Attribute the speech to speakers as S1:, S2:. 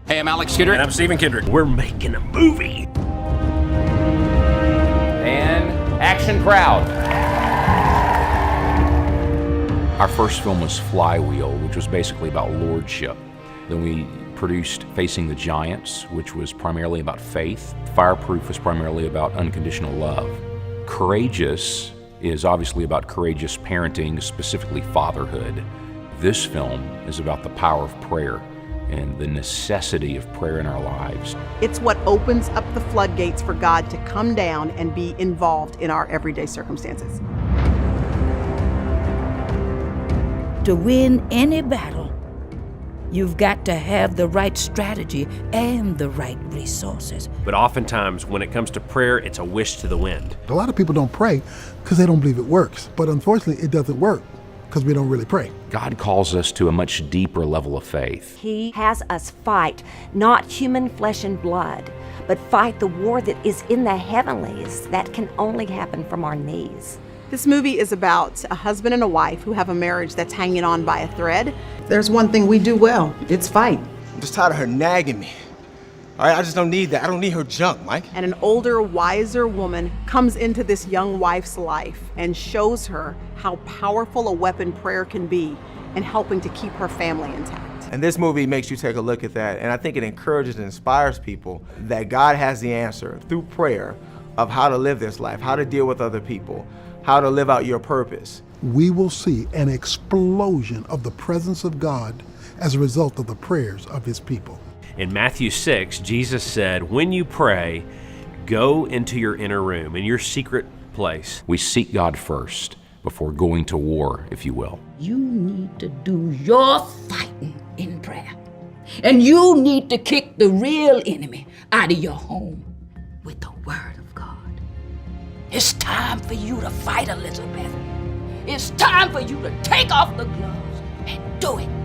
S1: Hey, I'm Alex Kendrick.
S2: And I'm Stephen Kendrick. We're making a movie.
S1: And action crowd. Our first film was Flywheel, which was basically about lordship. Then we produced Facing the Giants, which was primarily about faith. Fireproof was primarily about unconditional love. Courageous is obviously about courageous parenting, specifically fatherhood. This film is about the power of prayer and the necessity of prayer in our lives.
S3: It's what opens up the floodgates for God to come down and be involved in our everyday circumstances.
S4: To win any battle, you've got to have the right strategy and the right resources.
S2: But oftentimes, when it comes to prayer, it's a wish to the wind.
S5: A lot of people don't pray because they don't believe it works. But unfortunately, it doesn't work because we don't really pray.
S1: God calls us to a much deeper level of faith.
S6: He has us fight, not human flesh and blood, but fight the war that is in the heavenlies that can only happen from our knees.
S3: This movie is about a husband and a wife who have a marriage that's hanging on by a thread.
S7: There's one thing we do well, it's fight.
S8: I'm just tired of her nagging me. All right, I just don't need that. I don't need her junk, Mike.
S3: And an older, wiser woman comes into this young wife's life and shows her how powerful a weapon prayer can be in helping to keep her family intact.
S8: And this movie makes you take a look at that, and I think it encourages and inspires people that God has the answer through prayer of how to live this life, how to deal with other people, how to live out your purpose.
S5: We will see an explosion of the presence of God as a result of the prayers of his people.
S2: In Matthew 6, Jesus said, when you pray, go into your inner room, in your secret place.
S1: We seek God first before going to war, if you will.
S4: You need to do your fighting in prayer. And you need to kick the real enemy out of your home with the Word of God. It's time for you to fight, Elizabeth. It's time for you to take off the gloves and do it.